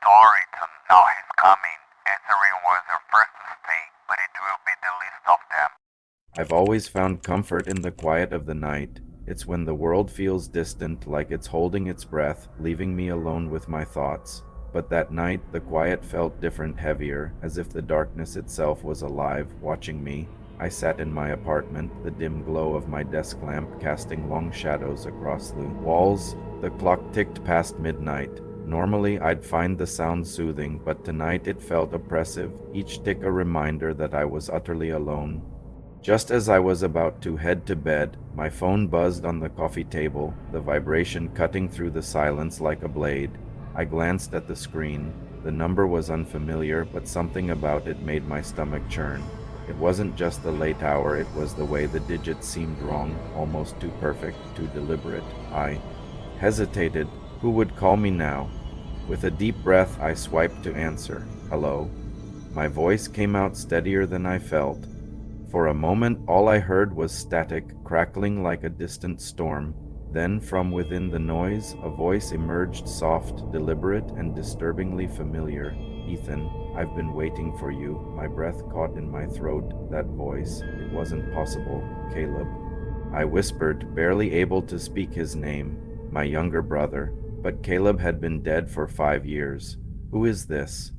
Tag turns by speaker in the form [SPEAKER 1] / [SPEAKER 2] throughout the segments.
[SPEAKER 1] Sorry to know he's coming. Answering was your first mistake, but it will be the least of them.
[SPEAKER 2] I've always found comfort in the quiet of the night. It's when the world feels distant, like it's holding its breath, leaving me alone with my thoughts. But that night, the quiet felt different, heavier, as if the darkness itself was alive, watching me. I sat in my apartment, the dim glow of my desk lamp casting long shadows across the walls. The clock ticked past midnight. Normally, I'd find the sound soothing, but tonight it felt oppressive, each tick a reminder that I was utterly alone. Just as I was about to head to bed, my phone buzzed on the coffee table, the vibration cutting through the silence like a blade. I glanced at the screen. The number was unfamiliar, but something about it made my stomach churn. It wasn't just the late hour, it was the way the digits seemed wrong, almost too perfect, too deliberate. I hesitated. Who would call me now? With a deep breath, I swiped to answer. Hello? My voice came out steadier than I felt. For a moment, all I heard was static, crackling like a distant storm. Then, from within the noise, a voice emerged, soft, deliberate, and disturbingly familiar. Ethan, I've been waiting for you. My breath caught in my throat. That voice. It wasn't possible. Caleb. I whispered, barely able to speak his name. My younger brother. But Caleb had been dead for 5 years. Who is this?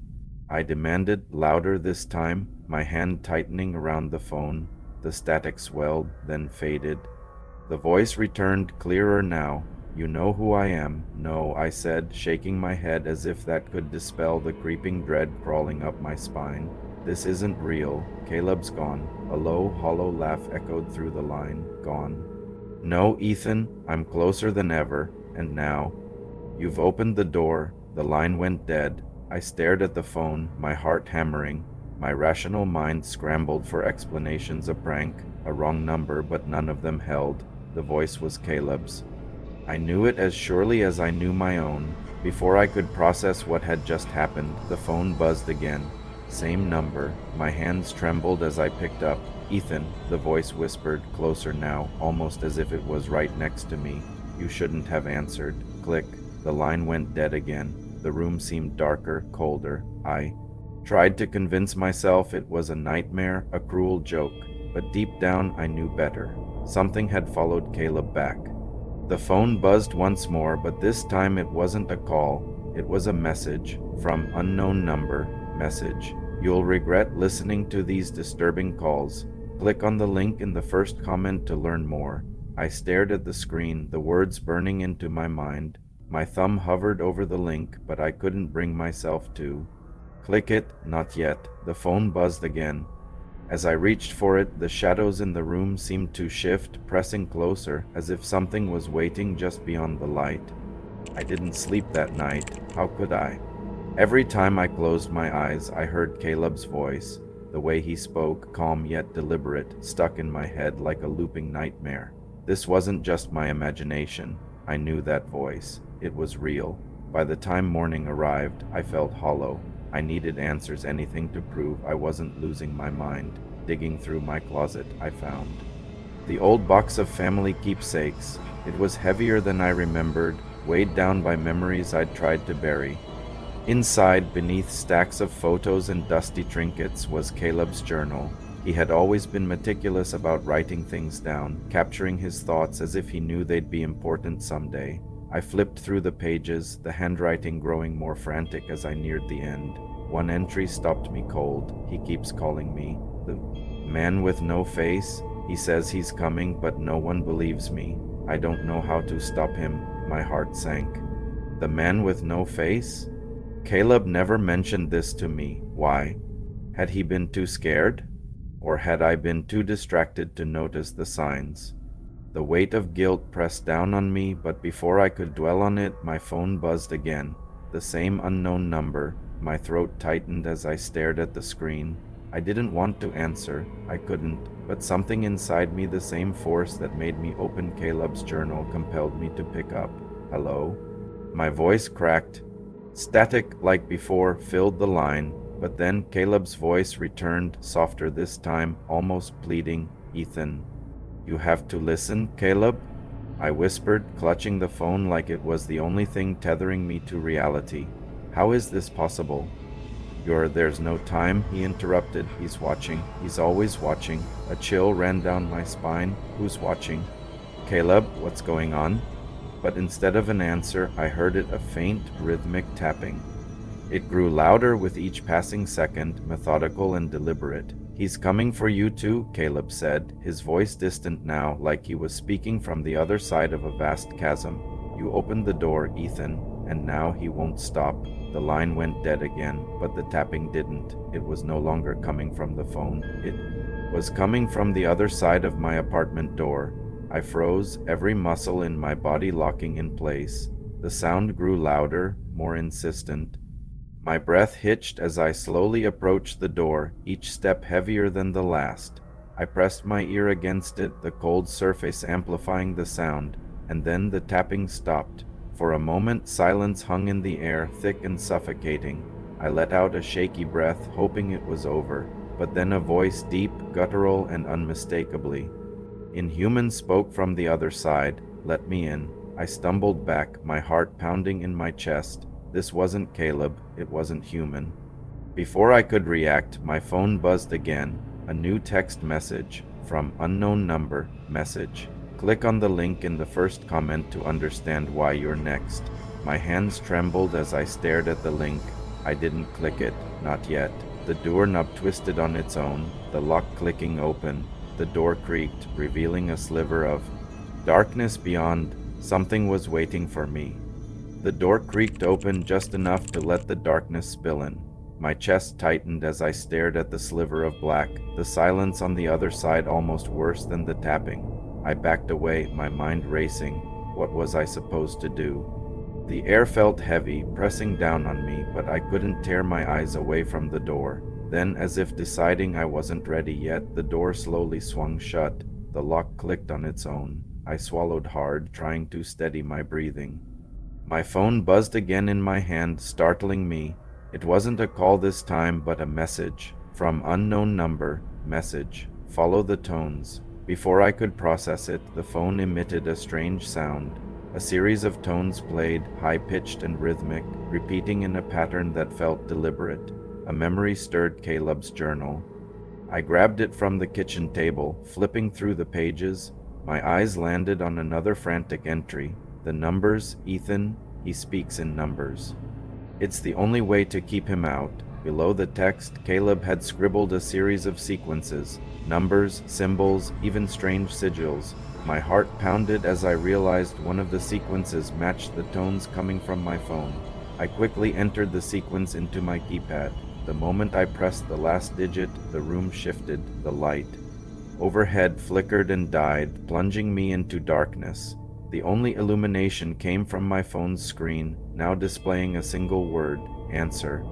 [SPEAKER 2] I demanded, louder this time, my hand tightening around the phone. The static swelled, then faded. The voice returned, clearer now. You know who I am. No, I said, shaking my head as if that could dispel the creeping dread crawling up my spine. This isn't real. Caleb's gone. A low, hollow laugh echoed through the line. Gone. No, Ethan, I'm closer than ever. And now? You've opened the door. The line went dead. I stared at the phone, my heart hammering. My rational mind scrambled for explanations, a prank, a wrong number, but none of them held. The voice was Caleb's. I knew it as surely as I knew my own. Before I could process what had just happened, the phone buzzed again. Same number. My hands trembled as I picked up. Ethan, the voice whispered, closer now, almost as if it was right next to me. You shouldn't have answered. Click. The line went dead again. The room seemed darker, colder. I tried to convince myself it was a nightmare, a cruel joke, but deep down I knew better. Something had followed Caleb back. The phone buzzed once more, but this time it wasn't a call. It was a message from unknown number. Message. You'll regret listening to these disturbing calls. Click on the link in the first comment to learn more. I stared at the screen, the words burning into my mind. My thumb hovered over the link, but I couldn't bring myself to click it. Not yet. The phone buzzed again. As I reached for it, the shadows in the room seemed to shift, pressing closer, as if something was waiting just beyond the light. I didn't sleep that night. How could I? Every time I closed my eyes, I heard Caleb's voice. The way he spoke, calm yet deliberate, stuck in my head like a looping nightmare. This wasn't just my imagination. I knew that voice. It was real. By the time morning arrived, I felt hollow. I needed answers, anything to prove I wasn't losing my mind. Digging through my closet, I found the old box of family keepsakes. It was heavier than I remembered, weighed down by memories I'd tried to bury. Inside, beneath stacks of photos and dusty trinkets, was Caleb's journal. He had always been meticulous about writing things down, capturing his thoughts as if he knew they'd be important someday. I flipped through the pages, the handwriting growing more frantic as I neared the end. One entry stopped me cold. He keeps calling me the man with no face. He says he's coming, but no one believes me. I don't know how to stop him. My heart sank. The man with no face? Caleb never mentioned this to me. Why? Had he been too scared? Or had I been too distracted to notice the signs? The weight of guilt pressed down on me, but before I could dwell on it, my phone buzzed again. The same unknown number. My throat tightened as I stared at the screen. I didn't want to answer. I couldn't. But something inside me, the same force that made me open Caleb's journal, compelled me to pick up. Hello? My voice cracked. Static, like before, filled the line. But then Caleb's voice returned, softer this time, almost pleading. Ethan. You have to listen, Caleb? I whispered, clutching the phone like it was the only thing tethering me to reality. How is this possible? There's no time, he interrupted. He's watching. He's always watching. A chill ran down my spine. Who's watching? Caleb, what's going on? But instead of an answer, I heard a faint, rhythmic tapping. It grew louder with each passing second, methodical and deliberate. He's coming for you too, Caleb said, his voice distant now, like he was speaking from the other side of a vast chasm. You opened the door, Ethan, and now he won't stop. The line went dead again, but the tapping didn't. It was no longer coming from the phone. It was coming from the other side of my apartment door. I froze, every muscle in my body locking in place. The sound grew louder, more insistent. My breath hitched as I slowly approached the door, each step heavier than the last. I pressed my ear against it, the cold surface amplifying the sound, and then the tapping stopped. For a moment, silence hung in the air, thick and suffocating. I let out a shaky breath, hoping it was over, but then a voice, deep, guttural, and unmistakably inhuman, spoke from the other side. Let me in. I stumbled back, my heart pounding in my chest. This wasn't Caleb, it wasn't human. Before I could react, my phone buzzed again. A new text message from unknown number. Message. Click on the link in the first comment to understand why you're next. My hands trembled as I stared at the link. I didn't click it, not yet. The doorknob twisted on its own, the lock clicking open. The door creaked, revealing a sliver of darkness beyond. Something was waiting for me. The door creaked open just enough to let the darkness spill in. My chest tightened as I stared at the sliver of black, the silence on the other side almost worse than the tapping. I backed away, my mind racing. What was I supposed to do? The air felt heavy, pressing down on me, but I couldn't tear my eyes away from the door. Then, as if deciding I wasn't ready yet, the door slowly swung shut. The lock clicked on its own. I swallowed hard, trying to steady my breathing. My phone buzzed again in my hand, startling me. It wasn't a call this time, but a message. From unknown number. Message. Follow the tones. Before I could process it, the phone emitted a strange sound. A series of tones played, high-pitched and rhythmic, repeating in a pattern that felt deliberate. A memory stirred Caleb's journal. I grabbed it from the kitchen table, flipping through the pages. My eyes landed on another frantic entry. The numbers, Ethan, he speaks in numbers. It's the only way to keep him out. Below the text, Caleb had scribbled a series of sequences, numbers, symbols, even strange sigils. My heart pounded as I realized one of the sequences matched the tones coming from my phone. I quickly entered the sequence into my keypad. The moment I pressed the last digit, the room shifted, the light overhead flickered and died, plunging me into darkness. The only illumination came from my phone's screen, now displaying a single word, answer.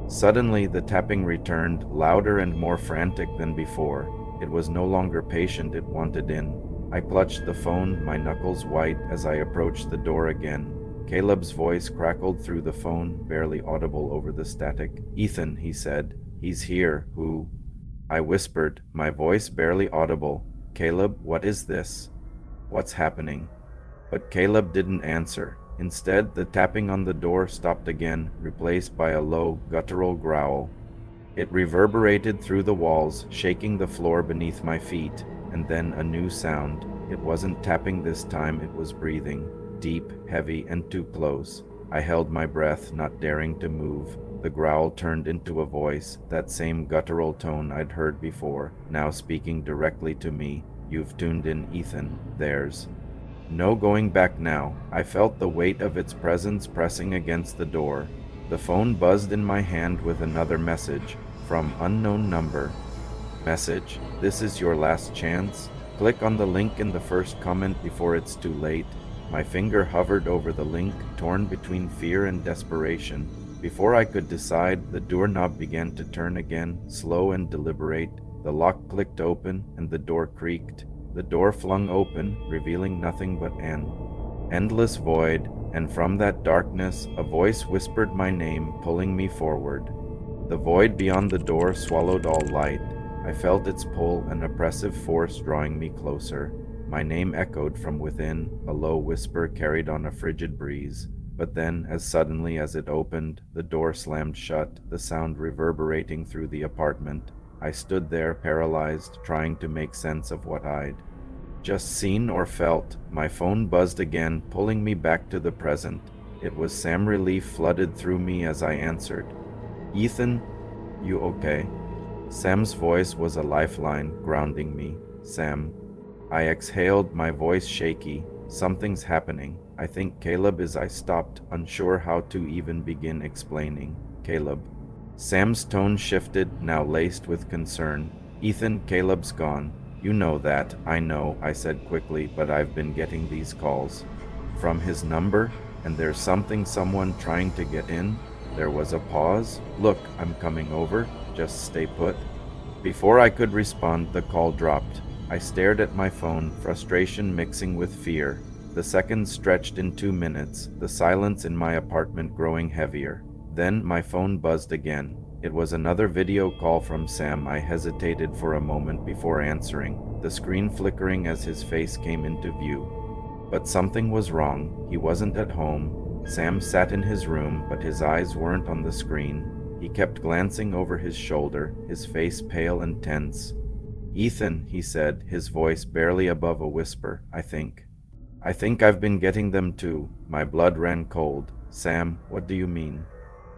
[SPEAKER 2] Suddenly, the tapping returned, louder and more frantic than before. It was no longer patient, it wanted in. I clutched the phone, my knuckles white, as I approached the door again. Caleb's voice crackled through the phone, barely audible over the static. Ethan, he said. He's here. Who? I whispered, my voice barely audible. Caleb, what is this? What's happening? But Caleb didn't answer. Instead, the tapping on the door stopped again, replaced by a low, guttural growl. It reverberated through the walls, shaking the floor beneath my feet, and then a new sound. It wasn't tapping this time, it was breathing. Deep, heavy, and too close. I held my breath, not daring to move. The growl turned into a voice, that same guttural tone I'd heard before, now speaking directly to me. You've tuned in, Ethan. There's no going back now. I felt the weight of its presence pressing against the door. The phone buzzed in my hand with another message, from unknown number. Message, this is your last chance. Click on the link in the first comment before it's too late. My finger hovered over the link, torn between fear and desperation. Before I could decide, the doorknob began to turn again, slow and deliberate. The lock clicked open, and the door creaked. The door flung open, revealing nothing but an endless void, and from that darkness, a voice whispered my name, pulling me forward. The void beyond the door swallowed all light. I felt its pull, an oppressive force drawing me closer. My name echoed from within, a low whisper carried on a frigid breeze. But then, as suddenly as it opened, the door slammed shut, the sound reverberating through the apartment. I stood there, paralyzed, trying to make sense of what I'd just seen or felt. My phone buzzed again, pulling me back to the present. It was Sam. Relief flooded through me as I answered. Ethan, you okay? Sam's voice was a lifeline, grounding me. Sam. I exhaled, my voice shaky. Something's happening. I think Caleb is. I stopped, unsure how to even begin explaining. Caleb. Sam's tone shifted, now laced with concern. Ethan, Caleb's gone. You know that. I know, I said quickly, but I've been getting these calls. From his number? And there's someone trying to get in? There was a pause. Look, I'm coming over. Just stay put. Before I could respond, the call dropped. I stared at my phone, frustration mixing with fear. The seconds stretched in 2 minutes, the silence in my apartment growing heavier. Then my phone buzzed again. It was another video call from Sam. I hesitated for a moment before answering, the screen flickering as his face came into view. But something was wrong. He wasn't at home. Sam sat in his room, but his eyes weren't on the screen. He kept glancing over his shoulder, his face pale and tense. Ethan, he said, his voice barely above a whisper, I think I've been getting them too. My blood ran cold. Sam, what do you mean?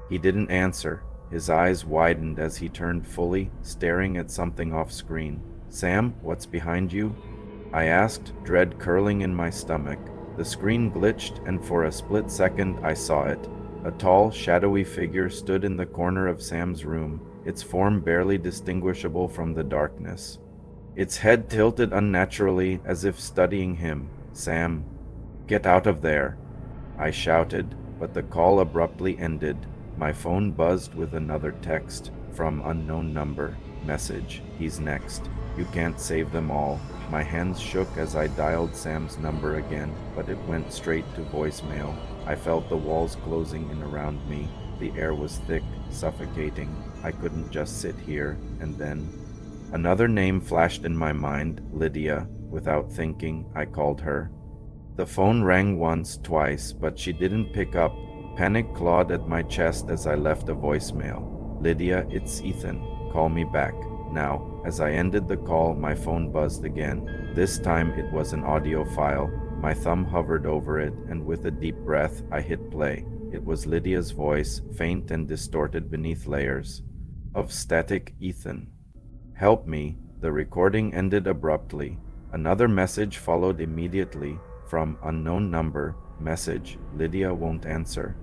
[SPEAKER 2] He didn't answer. His eyes widened as he turned fully, staring at something off screen. Sam, what's behind you? I asked, dread curling in my stomach. The screen glitched, and for a split second I saw it. A tall, shadowy figure stood in the corner of Sam's room, its form barely distinguishable from the darkness. Its head tilted unnaturally, as if studying him. Sam, get out of there! I shouted, but the call abruptly ended. My phone buzzed with another text from unknown number. Message, he's next. You can't save them all. My hands shook as I dialed Sam's number again, but it went straight to voicemail. I felt the walls closing in around me. The air was thick, suffocating. I couldn't just sit here. And then another name flashed in my mind, Lydia. Without thinking, I called her. The phone rang once, twice, but she didn't pick up. Panic clawed at my chest as I left a voicemail. Lydia, it's Ethan. Call me back. Now, as I ended the call, my phone buzzed again. This time it was an audio file. My thumb hovered over it, and with a deep breath, I hit play. It was Lydia's voice, faint and distorted beneath layers of static. Ethan. Help me. The recording ended abruptly. Another message followed immediately, from unknown number. Message, Lydia won't answer.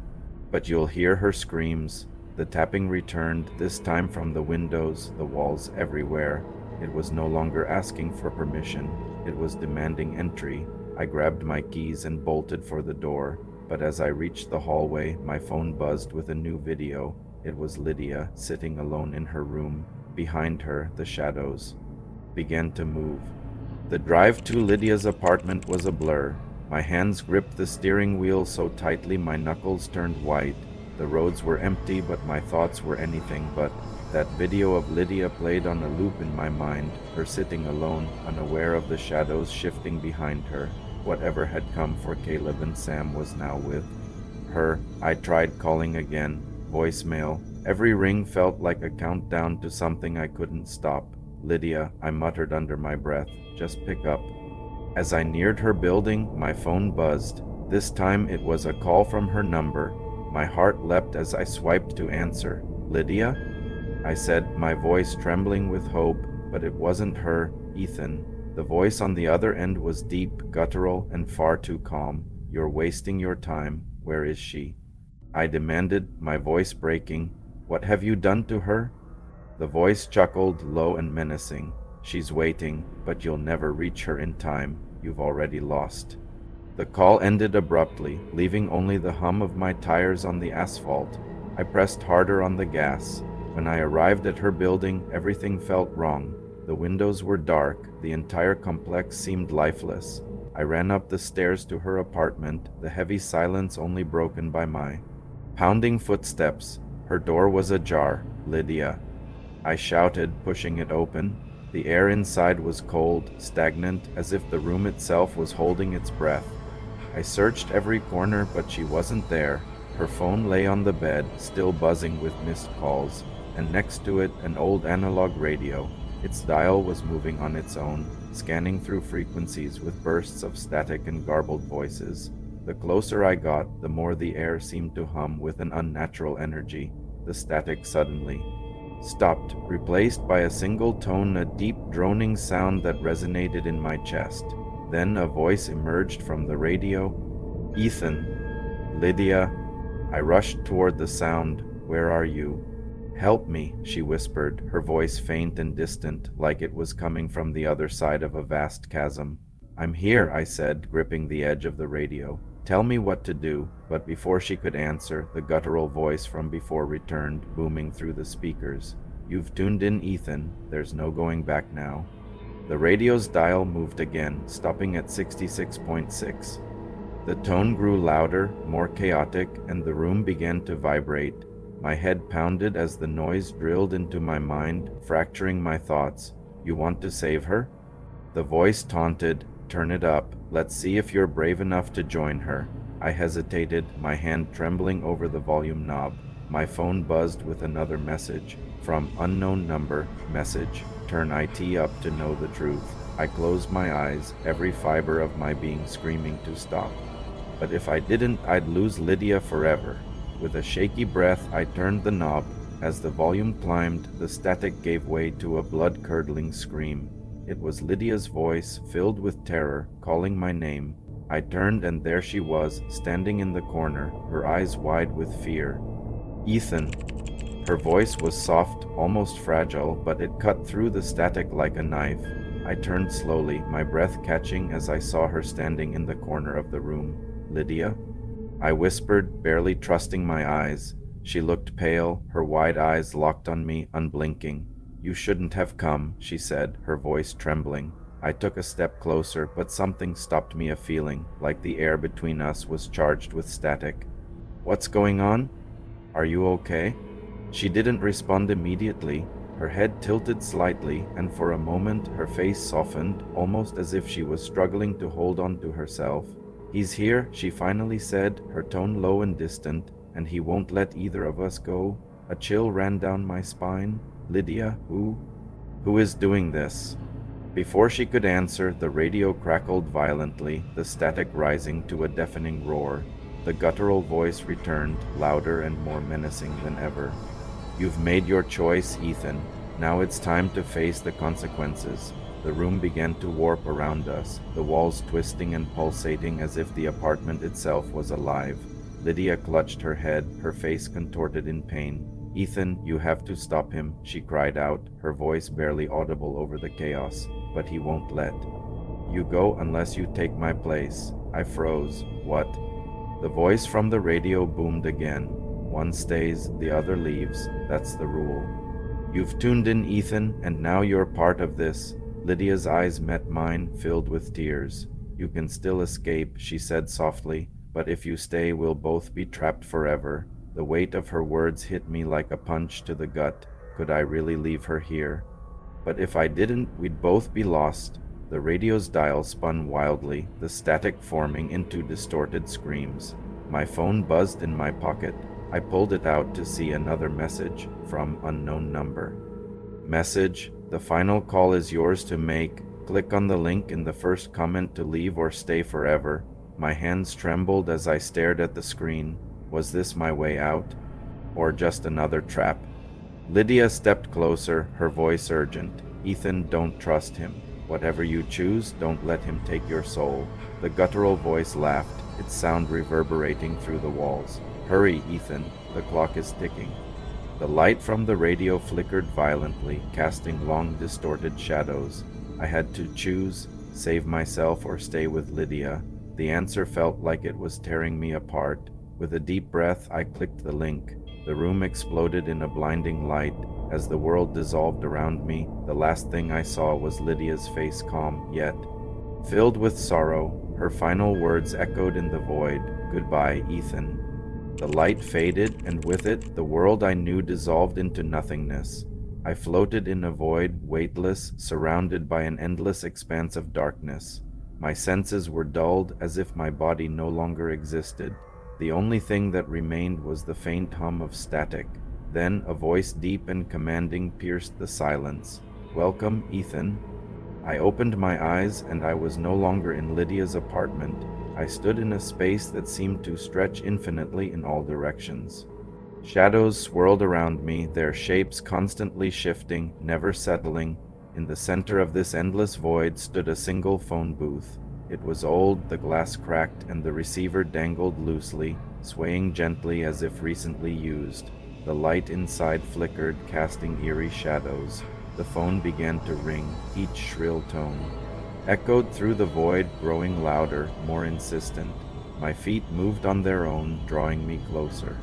[SPEAKER 2] But you'll hear her screams. The tapping returned, this time from the windows, the walls, everywhere. It was no longer asking for permission. It was demanding entry. I grabbed my keys and bolted for the door. But as I reached the hallway, my phone buzzed with a new video. It was Lydia, sitting alone in her room. Behind her, the shadows began to move. The drive to Lydia's apartment was a blur. My hands gripped the steering wheel so tightly my knuckles turned white. The roads were empty, but my thoughts were anything but. That video of Lydia played on a loop in my mind, her sitting alone, unaware of the shadows shifting behind her. Whatever had come for Caleb and Sam was now with her. I tried calling again. Voicemail. Every ring felt like a countdown to something I couldn't stop. Lydia, I muttered under my breath. Just pick up. As I neared her building, my phone buzzed. This time it was a call from her number. My heart leapt as I swiped to answer. Lydia? I said, my voice trembling with hope, but it wasn't her. Ethan. The voice on the other end was deep, guttural, and far too calm. You're wasting your time. Where is she? I demanded, my voice breaking. What have you done to her? The voice chuckled, low and menacing. She's waiting, but you'll never reach her in time. You've already lost. The call ended abruptly, leaving only the hum of my tires on the asphalt. I pressed harder on the gas. When I arrived at her building, everything felt wrong. The windows were dark. The entire complex seemed lifeless. I ran up the stairs to her apartment, the heavy silence only broken by my pounding footsteps. Her door was ajar. Lydia. I shouted, pushing it open. The air inside was cold, stagnant, as if the room itself was holding its breath. I searched every corner, but she wasn't there. Her phone lay on the bed, still buzzing with missed calls, and next to it, an old analog radio. Its dial was moving on its own, scanning through frequencies with bursts of static and garbled voices. The closer I got, the more the air seemed to hum with an unnatural energy. The static suddenly stopped, replaced by a single tone, a deep droning sound that resonated in my chest. Then a voice emerged from the radio. "Ethan, Lydia." I rushed toward the sound. "Where are you?" "Help me," she whispered, her voice faint and distant, like it was coming from the other side of a vast chasm. "I'm here," I said, gripping the edge of the radio. "Tell me what to do." But before she could answer, the guttural voice from before returned, booming through the speakers. "You've tuned in, Ethan. There's no going back now." The radio's dial moved again, stopping at 66.6. The tone grew louder, more chaotic, and the room began to vibrate. My head pounded as the noise drilled into my mind, fracturing my thoughts. "You want to save her?" The voice taunted. "Turn it up. Let's see if you're brave enough to join her." I hesitated, my hand trembling over the volume knob. My phone buzzed with another message. From unknown number, message. "Turn IT up to know the truth." I closed my eyes, every fiber of my being screaming to stop. But if I didn't, I'd lose Lydia forever. With a shaky breath, I turned the knob. As the volume climbed, the static gave way to a blood-curdling scream. It was Lydia's voice, filled with terror, calling my name. I turned, and there she was, standing in the corner, her eyes wide with fear. "Ethan." Her voice was soft, almost fragile, but it cut through the static like a knife. I turned slowly, my breath catching as I saw her standing in the corner of the room. "Lydia?" I whispered, barely trusting my eyes. She looked pale, her wide eyes locked on me, unblinking. "You shouldn't have come," she said, her voice trembling. I took a step closer, but something stopped me, a feeling, like the air between us was charged with static. "What's going on? Are you okay?" She didn't respond immediately. Her head tilted slightly, and for a moment her face softened, almost as if she was struggling to hold on to herself. "He's here," she finally said, her tone low and distant, "and he won't let either of us go." A chill ran down my spine. "Lydia, who is doing this?" Before she could answer, the radio crackled violently, the static rising to a deafening roar. The guttural voice returned, louder and more menacing than ever. "You've made your choice, Ethan. Now it's time to face the consequences." The room began to warp around us, the walls twisting and pulsating as if the apartment itself was alive. Lydia clutched her head, her face contorted in pain. "Ethan, you have to stop him," she cried out, her voice barely audible over the chaos. "But he won't let you go unless you take my place." I froze. "What?" The voice from the radio boomed again. "One stays, the other leaves. That's the rule." "You've tuned in, Ethan, and now you're part of this." Lydia's eyes met mine, filled with tears. "You can still escape," she said softly, "but if you stay, we'll both be trapped forever." The weight of her words hit me like a punch to the gut. Could I really leave her here? But if I didn't, we'd both be lost. The radio's dial spun wildly, the static forming into distorted screams. My phone buzzed in my pocket. I pulled it out to see another message from unknown number. Message: "The final call is yours to make. Click on the link in the first comment to leave or stay forever." My hands trembled as I stared at the screen. Was this my way out? Or just another trap? Lydia stepped closer, her voice urgent. "Ethan, don't trust him. Whatever you choose, don't let him take your soul." The guttural voice laughed, its sound reverberating through the walls. "Hurry, Ethan. The clock is ticking." The light from the radio flickered violently, casting long, distorted shadows. I had to choose, save myself or stay with Lydia. The answer felt like it was tearing me apart. With a deep breath, I clicked the link. The room exploded in a blinding light. As the world dissolved around me, the last thing I saw was Lydia's face, calm, yet filled with sorrow. Her final words echoed in the void. "Goodbye, Ethan." The light faded, and with it, the world I knew dissolved into nothingness. I floated in a void, weightless, surrounded by an endless expanse of darkness. My senses were dulled as if my body no longer existed. The only thing that remained was the faint hum of static. Then a voice deep and commanding pierced the silence. "Welcome, Ethan." I opened my eyes and I was no longer in Lydia's apartment. I stood in a space that seemed to stretch infinitely in all directions. Shadows swirled around me, their shapes constantly shifting, never settling. In the center of this endless void stood a single phone booth. It was old, the glass cracked, and the receiver dangled loosely, swaying gently as if recently used. The light inside flickered, casting eerie shadows. The phone began to ring, each shrill tone echoed through the void, growing louder, more insistent. My feet moved on their own, drawing me closer.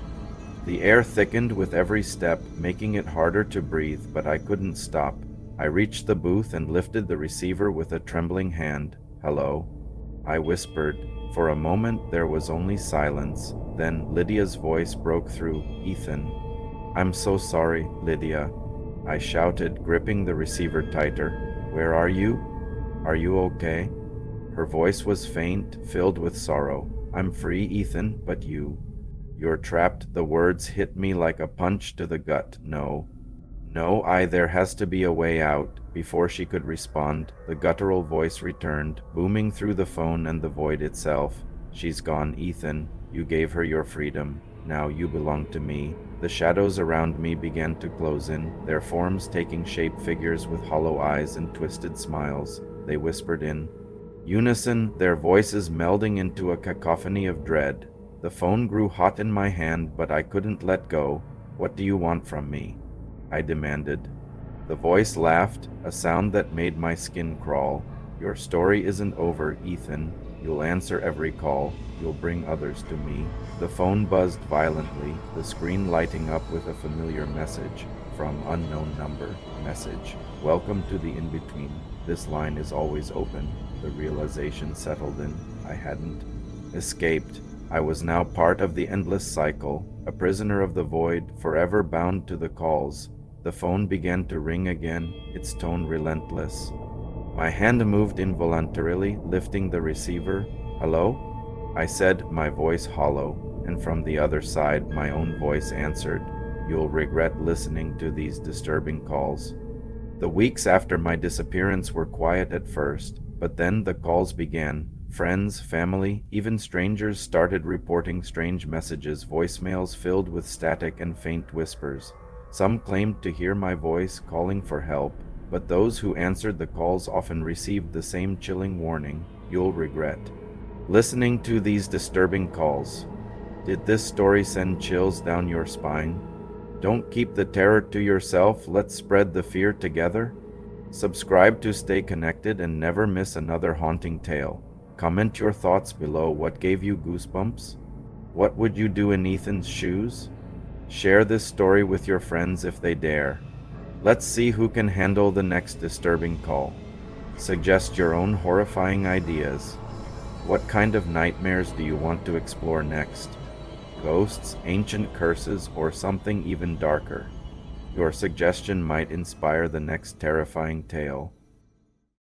[SPEAKER 2] The air thickened with every step, making it harder to breathe, but I couldn't stop. I reached the booth and lifted the receiver with a trembling hand. "Hello?" I whispered. For a moment there was only silence. Then Lydia's voice broke through. "Ethan." "I'm so sorry, Lydia," I shouted, gripping the receiver tighter. "Where are you? Are you okay?" Her voice was faint, filled with sorrow. "I'm free, Ethan, but you? You're trapped." The words hit me like a punch to the gut. No. No, there has to be a way out. Before she could respond, the guttural voice returned, booming through the phone and the void itself. "She's gone, Ethan. You gave her your freedom. Now you belong to me." The shadows around me began to close in, their forms taking shape, figures with hollow eyes and twisted smiles. They whispered in unison, their voices melding into a cacophony of dread. The phone grew hot in my hand, but I couldn't let go. "What do you want from me?" I demanded. The voice laughed, a sound that made my skin crawl. "Your story isn't over, Ethan. You'll answer every call. You'll bring others to me." The phone buzzed violently, the screen lighting up with a familiar message. From unknown number. Message: "Welcome to the in-between. This line is always open." The realization settled in. I hadn't escaped. I was now part of the endless cycle, a prisoner of the void, forever bound to the calls. The phone began to ring again, its tone relentless. My hand moved involuntarily, lifting the receiver. "Hello?" I said, my voice hollow, and from the other side my own voice answered, "You'll regret listening to these disturbing calls." The weeks after my disappearance were quiet at first, but then the calls began. Friends, family, even strangers started reporting strange messages, voicemails filled with static and faint whispers. Some claimed to hear my voice calling for help, but those who answered the calls often received the same chilling warning: "You'll regret listening to these disturbing calls." Did this story send chills down your spine? Don't keep the terror to yourself, let's spread the fear together. Subscribe to stay connected and never miss another haunting tale. Comment your thoughts below. What gave you goosebumps? What would you do in Ethan's shoes? Share this story with your friends if they dare. Let's see who can handle the next disturbing call. Suggest your own horrifying ideas. What kind of nightmares do you want to explore next? Ghosts, ancient curses, or something even darker? Your suggestion might inspire the next terrifying tale.